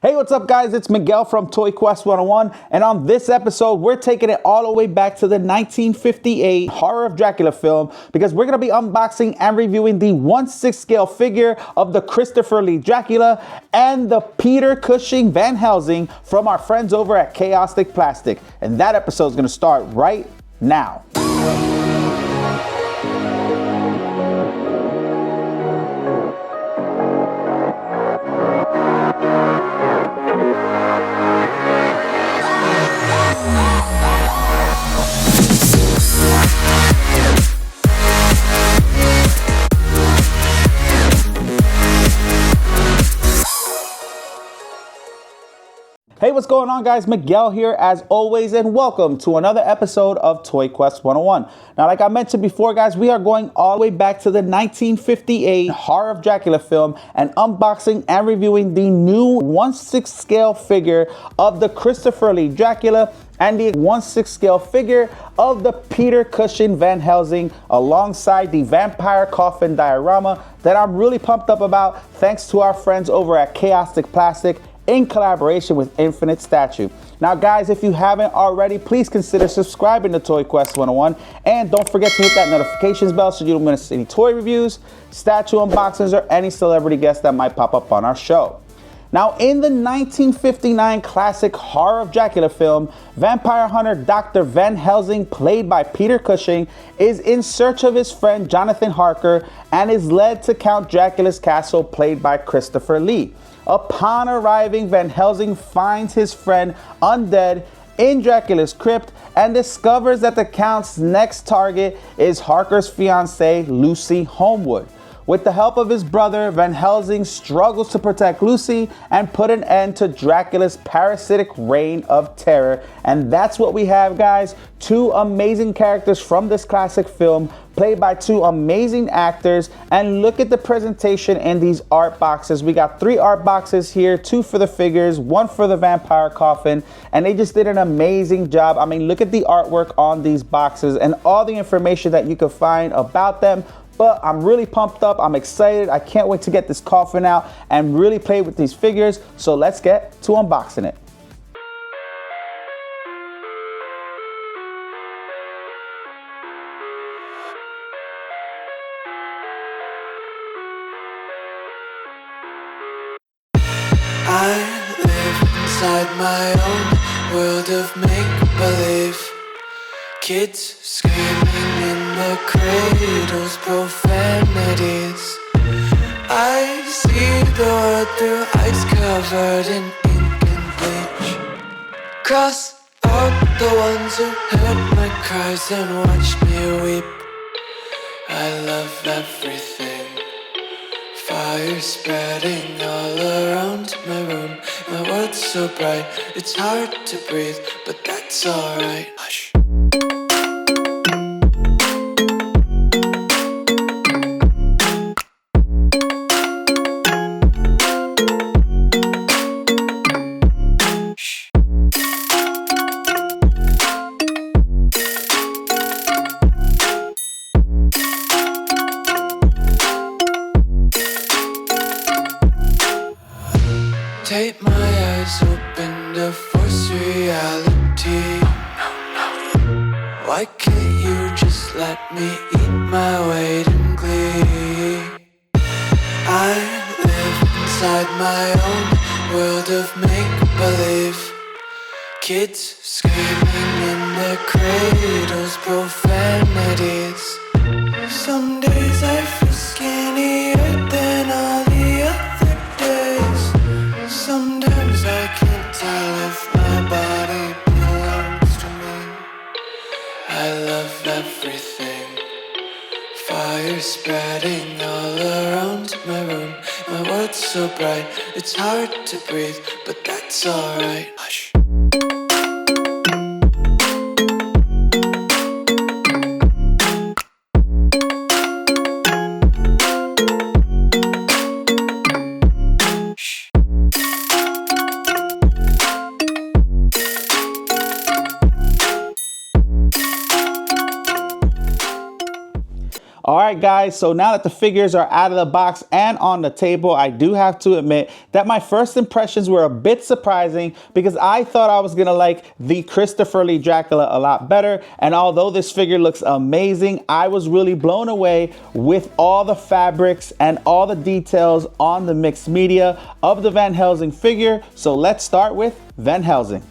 Hey, what's up, guys? It's Miguel from Toy Quest 101, and on this episode, we're taking it all the way back to the 1958 Horror of Dracula film because we're going to be unboxing and reviewing the 1/6 scale figure of the Christopher Lee Dracula and the Peter Cushing Van Helsing from our friends over at Kaustic Plastik. And that episode is going to start right now. Hey, what's going on, guys? Miguel here as always, and welcome to another episode of Toy Quest 101. Now, like I mentioned before, guys, we are going all the way back to the 1958 Horror of Dracula film and unboxing and reviewing the new 1/6 scale figure of the Christopher Lee Dracula and the 1/6 scale figure of the Peter Cushing Van Helsing alongside the vampire coffin diorama that I'm really pumped up about thanks to our friends over at Kaustic Plastik in collaboration with Infinite Statue. Now, guys, if you haven't already, please consider subscribing to Toy Quest 101, and don't forget to hit that notifications bell so you don't miss any toy reviews, statue unboxings, or any celebrity guests that might pop up on our show. Now, in the 1959 classic Horror of Dracula film, vampire hunter Dr. Van Helsing, played by Peter Cushing, is in search of his friend Jonathan Harker and is led to Count Dracula's castle, played by Christopher Lee. Upon arriving, Van Helsing finds his friend undead in Dracula's crypt and discovers that the Count's next target is Harker's fiancée, Lucy Homewood. With the help of his brother, Van Helsing struggles to protect Lucy and put an end to Dracula's parasitic reign of terror. And that's what we have, guys. Two amazing characters from this classic film, played by two amazing actors. And look at the presentation in these art boxes. We got 3 art boxes here, 2 for the figures, 1 for the vampire coffin. And they just did an amazing job. I mean, look at the artwork on these boxes and all the information that you can find about them. But I'm really pumped up. I'm excited. I can't wait to get this coffin out and really play with these figures. So let's get to unboxing it. I live inside my own world of make-believe. Kids screaming in the cradles, profanities. I see the world through eyes covered in ink and bleach. Cross out the ones who heard my cries and watched me weep. I love everything. Fire spreading all around my room. My world's so bright, it's hard to breathe, but that's alright. Hush. Take my eyes open to force reality. Why can't you just let me eat my weight in glee? I live inside my own world of make-believe. Kids screaming in their cradles, profanities. Some days I feel skinnier than all the other days. Sometimes I can't tell if my body belongs to me. I love everything. Fire spreading all around my room. My world's so bright, it's hard to breathe, but that's alright. Hush. All right, guys, so now that the figures are out of the box and on the table, I do have to admit that my first impressions were a bit surprising because I thought I was gonna like the Christopher Lee Dracula a lot better. And although this figure looks amazing, I was really blown away with all the fabrics and all the details on the mixed media of the Van Helsing figure. So let's start with Van Helsing.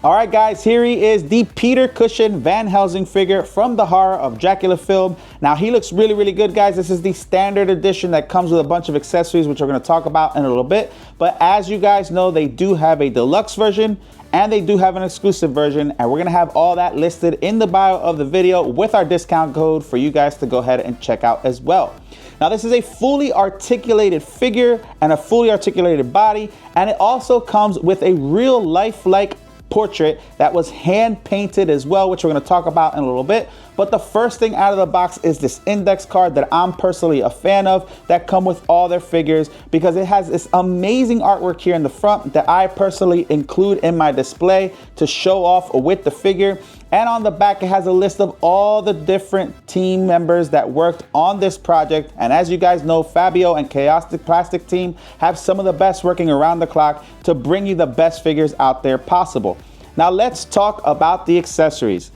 All right, guys, here he is, the Peter Cushing Van Helsing figure from the Horror of Dracula film. Now, he looks really, really good, guys. This is the standard edition that comes with a bunch of accessories, which we're going to talk about in a little bit. But as you guys know, they do have a deluxe version and they do have an exclusive version. And we're going to have all that listed in the bio of the video with our discount code for you guys to go ahead and check out as well. Now, this is a fully articulated figure and a fully articulated body. And it also comes with a real lifelike portrait that was hand painted as well, which we're going to talk about in a little bit. But the first thing out of the box is this index card that I'm personally a fan of that come with all their figures because it has this amazing artwork here in the front that I personally include in my display to show off with the figure. And on the back, it has a list of all the different team members that worked on this project. And as you guys know, Fabio and Kaustic Plastik team have some of the best working around the clock to bring you the best figures out there possible. Now let's talk about the accessories.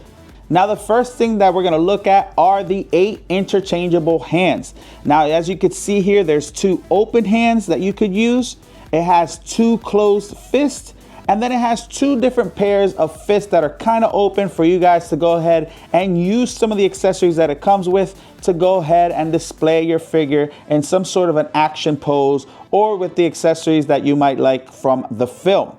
Now, the first thing that we're going to look at are the 8 interchangeable hands. Now, as you can see here, there's 2 open hands that you could use. It has 2 closed fists. And then it has 2 different pairs of fists that are kind of open for you guys to go ahead and use some of the accessories that it comes with to go ahead and display your figure in some sort of an action pose or with the accessories that you might like from the film.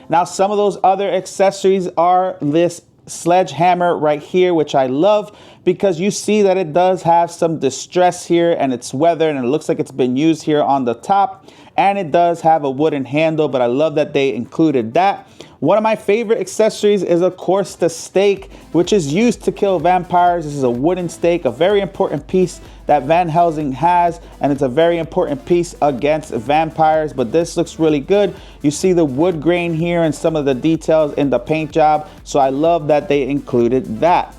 Now, some of those other accessories are this sledgehammer right here, which I love because you see that it does have some distress here and it's weathered and it looks like it's been used here on the top, and it does have a wooden handle, but I love that they included that. One of my favorite accessories is, of course, the stake, which is used to kill vampires. This is a wooden stake, a very important piece that Van Helsing has, and it's a very important piece against vampires, but this looks really good. You see the wood grain here and some of the details in the paint job, so I love that they included that.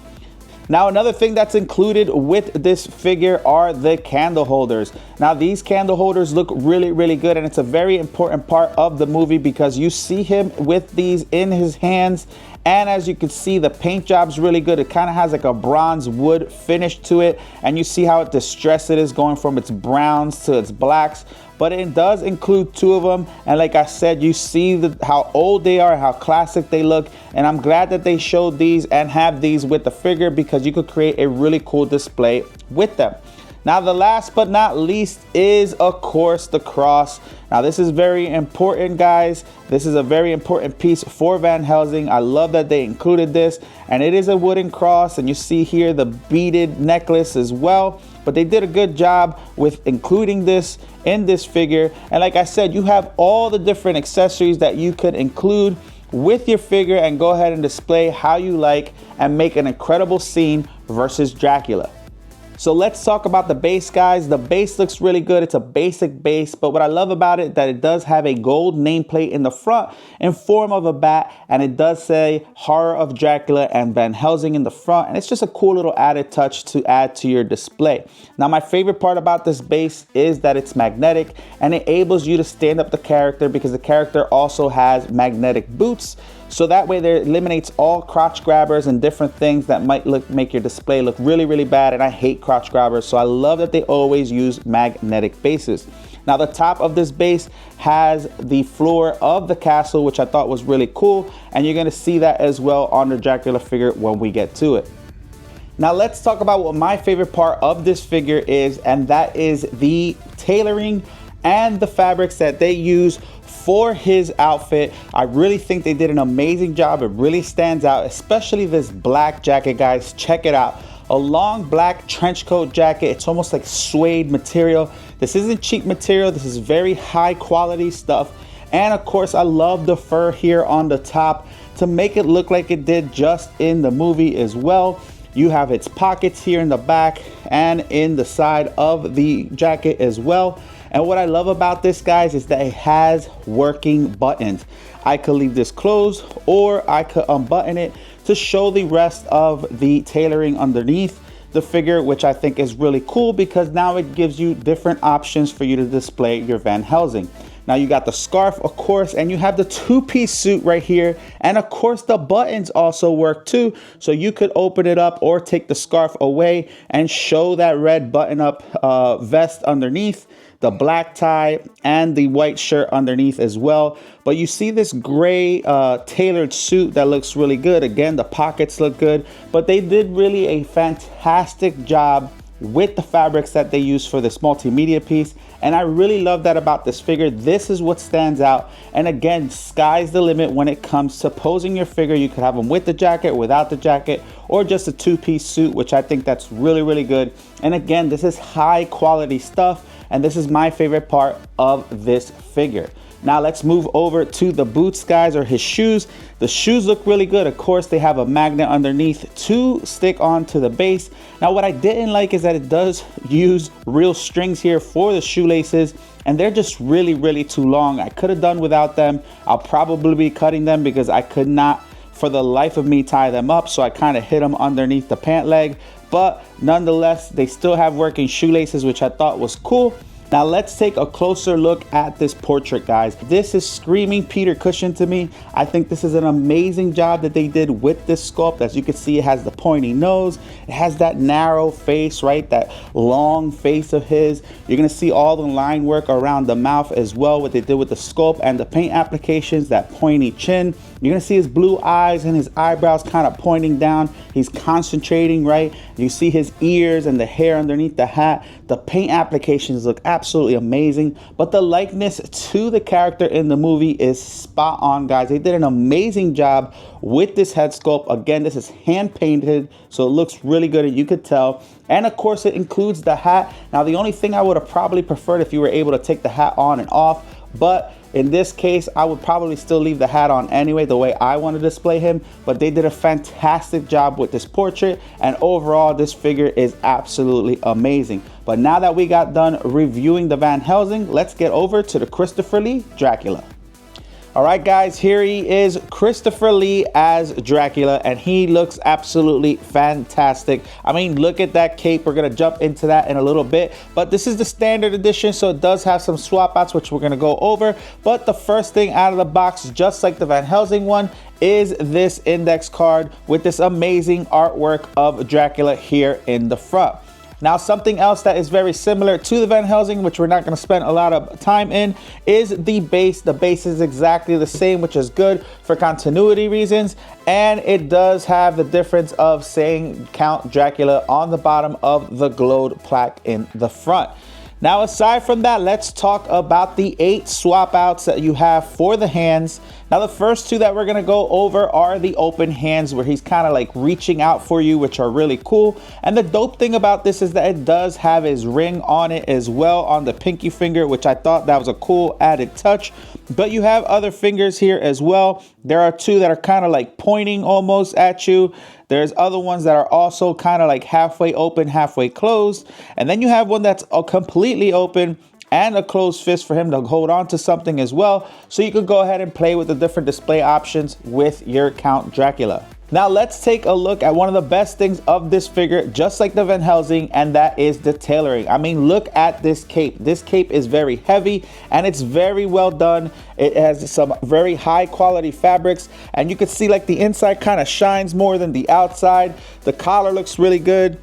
Now, another thing that's included with this figure are the candle holders. Now, these candle holders look really, really good, and it's a very important part of the movie because you see him with these in his hands. And as you can see, the paint job's really good. It kind of has like a bronze wood finish to it. And you see how distressed it is going from its browns to its blacks. But it does include 2 of them. And like I said, you see how old they are, how classic they look. And I'm glad that they showed these and have these with the figure because you could create a really cool display with them. Now, the last but not least is, of course, the cross. Now, this is very important, guys. This is a very important piece for Van Helsing. I love that they included this, and it is a wooden cross, and you see here the beaded necklace as well. But they did a good job with including this in this figure. And like I said, you have all the different accessories that you could include with your figure and go ahead and display how you like and make an incredible scene versus Dracula. So let's talk about the base, guys. The base looks really good. It's a basic base, but what I love about it that it does have a gold nameplate in the front in form of a bat, and it does say Horror of Dracula and Van Helsing in the front, and it's just a cool little added touch to add to your display. Now, my favorite part about this base is that it's magnetic and it enables you to stand up the character because the character also has magnetic boots. So that way there eliminates all crotch grabbers and different things that might make your display look really, really bad. And I hate crotch grabbers. So I love that they always use magnetic bases. Now, the top of this base has the floor of the castle, which I thought was really cool. And you're going to see that as well on the Dracula figure when we get to it. Now, let's talk about what my favorite part of this figure is, and that is the tailoring and the fabrics that they use for his outfit. I really think they did an amazing job. It really stands out, especially this black jacket, guys. Check it out. A long black trench coat jacket. It's almost like suede material. This isn't cheap material. This is very high quality stuff. And of course, I love the fur here on the top to make it look like it did just in the movie as well. You have its pockets here in the back and in the side of the jacket as well. And what I love about this, guys, is that it has working buttons. I could leave this closed or I could unbutton it to show the rest of the tailoring underneath the figure, which I think is really cool because now it gives you different options for you to display your Van Helsing. Now you got the scarf, of course, and you have the two-piece suit right here. And of course, the buttons also work too. So you could open it up or take the scarf away and show that red button-up vest underneath, the black tie, and the white shirt underneath as well. But you see this gray tailored suit that looks really good. Again, the pockets look good, but they did really a fantastic job with the fabrics that they use for this multimedia piece. And I really love that about this figure. This is what stands out. And again, sky's the limit when it comes to posing your figure. You could have them with the jacket, without the jacket, or just a two-piece suit, which I think that's really, really good. And again, this is high quality stuff. And this is my favorite part of this figure. Now let's move over to the boots, guys, or his shoes. The shoes look really good. Of course, they have a magnet underneath to stick onto the base. Now, what I didn't like is that it does use real strings here for the shoelaces, and they're just really, really too long. I could have done without them. I'll probably be cutting them because I could not, for the life of me, tie them up. So I kind of hit them underneath the pant leg. But nonetheless, they still have working shoelaces, which I thought was cool. Now let's take a closer look at this portrait, guys. This is screaming Peter Cushing to me. I think this is an amazing job that they did with this sculpt. As you can see, it has the pointy nose. It has that narrow face, right? That long face of his. You're gonna see all the line work around the mouth as well, what they did with the sculpt and the paint applications, that pointy chin. You're gonna see his blue eyes and his eyebrows kind of pointing down. He's concentrating, right? You see his ears and the hair underneath the hat. The paint applications look absolutely amazing, but the likeness to the character in the movie is spot on, guys. They did an amazing job with this head sculpt. Again, this is hand painted, so it looks really good, and you could tell. And of course, it includes the hat. Now, the only thing I would have probably preferred if you were able to take the hat on and off, but in this case, I would probably still leave the hat on anyway, the way I want to display him. But they did a fantastic job with this portrait, and overall, this figure is absolutely amazing. But now that we got done reviewing the Van Helsing, let's get over to the Christopher Lee Dracula. All right, guys, here he is, Christopher Lee as Dracula, and he looks absolutely fantastic. I mean, look at that cape. We're gonna jump into that in a little bit, but this is the standard edition, so it does have some swap outs, which we're gonna go over. But the first thing out of the box, just like the Van Helsing one, is this index card with this amazing artwork of Dracula here in the front. Now, something else that is very similar to the Van Helsing, which we're not going to spend a lot of time in, is the base. The base is exactly the same, which is good for continuity reasons. And it does have the difference of saying Count Dracula on the bottom of the glowed plaque in the front. Now, aside from that, let's talk about the 8 swap outs that you have for the hands. Now, the first 2 that we're going to go over are the open hands, where he's kind of like reaching out for you, which are really cool. And the dope thing about this is that it does have his ring on it as well on the pinky finger, which I thought that was a cool added touch. But you have other fingers here as well. There are 2 that are kind of like pointing almost at you. There's other ones that are also kind of like halfway open, halfway closed. And then you have one that's completely open and a closed fist for him to hold on to something as well. So you could go ahead and play with the different display options with your Count Dracula. Now let's take a look at one of the best things of this figure, just like the Van Helsing, and that is the tailoring. I mean, look at this cape. This cape is very heavy and it's very well done. It has some very high quality fabrics, and you can see like the inside kind of shines more than the outside. The collar looks really good.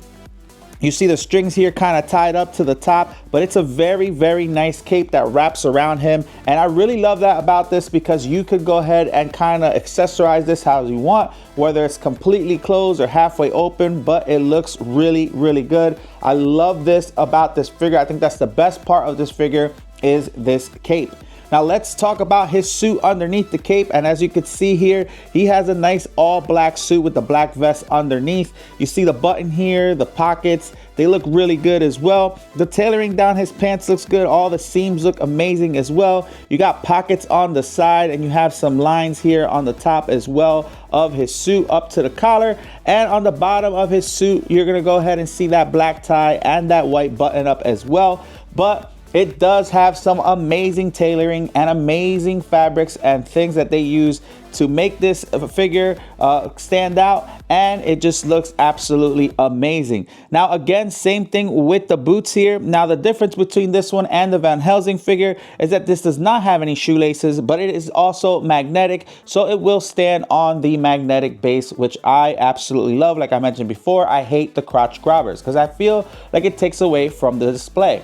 You see the strings here kind of tied up to the top, but it's a very, very nice cape that wraps around him. And I really love that about this, because you could go ahead and kind of accessorize this how you want, whether it's completely closed or halfway open, but it looks really, really good. I love this about this figure. I think that's the best part of this figure, is this cape. Now let's talk about his suit underneath the cape. And as you can see here, he has a nice all black suit with the black vest underneath. You see the button here, the pockets, they look really good as well. The tailoring down his pants looks good. All the seams look amazing as well. You got pockets on the side, and you have some lines here on the top as well of his suit up to the collar. And on the bottom of his suit, you're gonna go ahead and see that black tie and that white button up as well. But It does have some amazing tailoring and amazing fabrics and things that they use to make this figure stand out, and it just looks absolutely amazing. Now again, same thing with the boots here. Now the difference between this one and the Van Helsing figure is that this does not have any shoelaces, but it is also magnetic, so it will stand on the magnetic base, which I absolutely love. Like I mentioned before, I hate the crotch grabbers because I feel like it takes away from the display.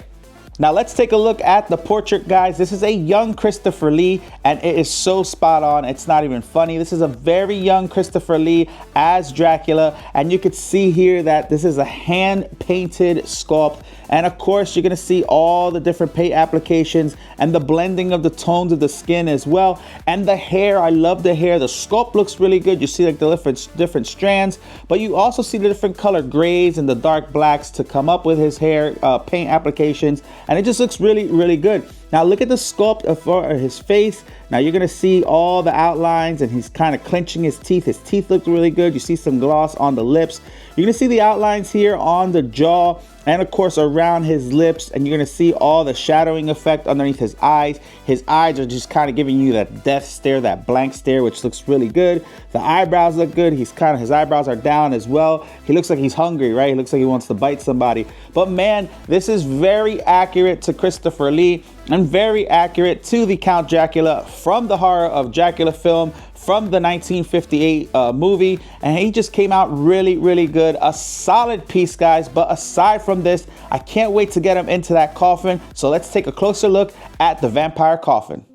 Now let's take a look at the portrait, guys. This is a young Christopher Lee, and it is so spot on. It's not even funny. This is a very young Christopher Lee as Dracula, and you could see here that this is a hand-painted sculpt. And of course, you're gonna see all the different paint applications and the blending of the tones of the skin as well. And the hair, I love the hair. The sculpt looks really good. You see like the different strands, but you also see the different color grays and the dark blacks to come up with his hair paint applications. And it just looks really, really good. Now look at the sculpt for his face. Now you're gonna see all the outlines, and he's kind of clenching his teeth. His teeth look really good. You see some gloss on the lips. You're gonna see the outlines here on the jaw, and of course around his lips, and you're gonna see all the shadowing effect underneath his eyes. His eyes are just kind of giving you that death stare, that blank stare, which looks really good. The eyebrows look good. His eyebrows are down as well. He looks like he's hungry, right? He looks like he wants to bite somebody. But man, this is very accurate to Christopher Lee and very accurate to the Count Dracula from the Horror of Dracula film from the 1958 movie, and he just came out really, really good. A solid piece, guys. But aside from this, I can't wait to get him into that coffin. So let's take a closer look at the vampire coffin.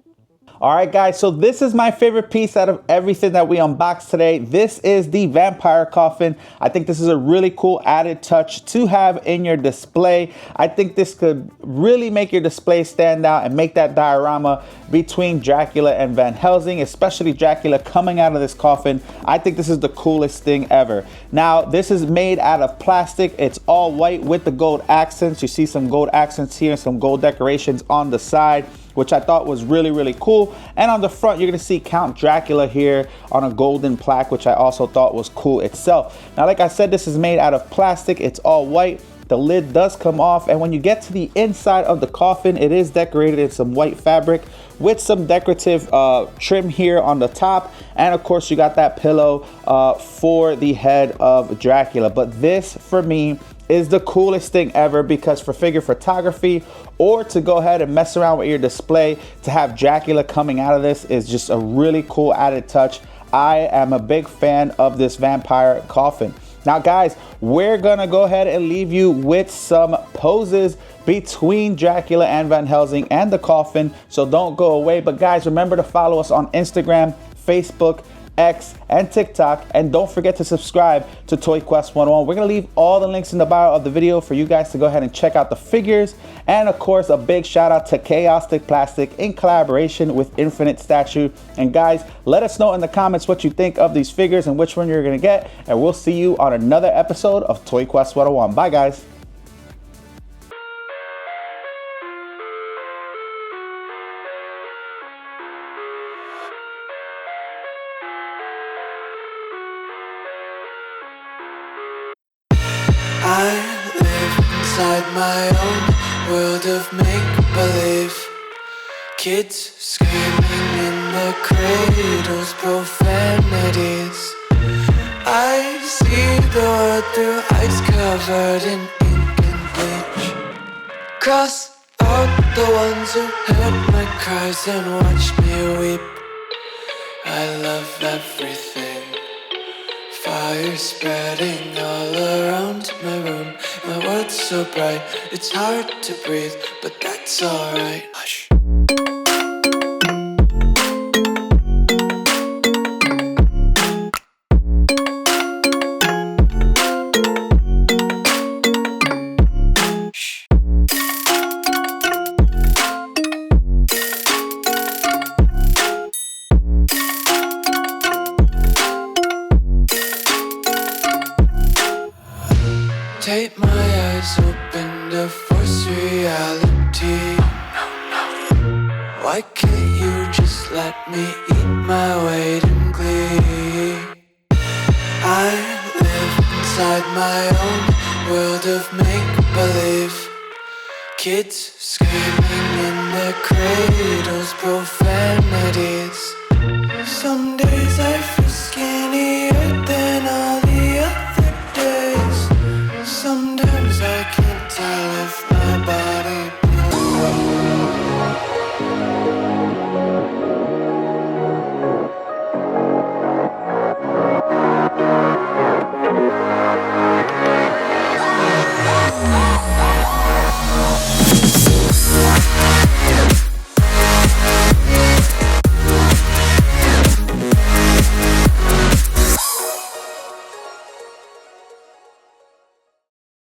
All right, guys, so this is my favorite piece out of everything that we unboxed today. This is the vampire coffin. I think this is a really cool added touch to have in your display. I think this could really make your display stand out and make that diorama between Dracula and Van Helsing, especially Dracula coming out of this coffin. I think this is the coolest thing ever. Now, this is made out of plastic. It's all white with the gold accents. You see some gold accents here and some gold decorations on the side, which I thought was really, really cool. And on the front, you're gonna see Count Dracula here on a golden plaque, which I also thought was cool itself. Now, like I said, this is made out of plastic. It's all white. The lid does come off, and when you get to the inside of the coffin, it is decorated in some white fabric with some decorative trim here on the top. And of course, you got that pillow for the head of Dracula. But this, for me, is the coolest thing ever, because for figure photography or to go ahead and mess around with your display, to have Dracula coming out of this is just a really cool added touch. I am a big fan of this vampire coffin. Now guys, we're gonna go ahead and leave you with some poses between Dracula and Van Helsing and the coffin, so don't go away. But guys, remember to follow us on Instagram, Facebook, X, and TikTok, and don't forget to subscribe to Toy Quest 101. We're gonna leave all the links in the bio of the video for you guys to go ahead and check out the figures. And of course, a big shout out to Kaustic Plastik in collaboration with Infinite Statue. And guys, let us know in the comments what you think of these figures and which one you're gonna get, and we'll see you on another episode of Toy Quest 101. Bye guys. I live inside my own world of make-believe. Kids screaming in their cradles, profanities. I see the world through eyes covered in ink and bleach. Cross out the ones who heard my cries and watched me weep. I love everything. Fire spreading all around my room. My world's so bright, it's hard to breathe, but that's alright. Hush. Take my eyes open to force reality. Why can't you just let me eat my weight in glee? I live inside my own world of make-believe. Kids screaming in their cradles, profanity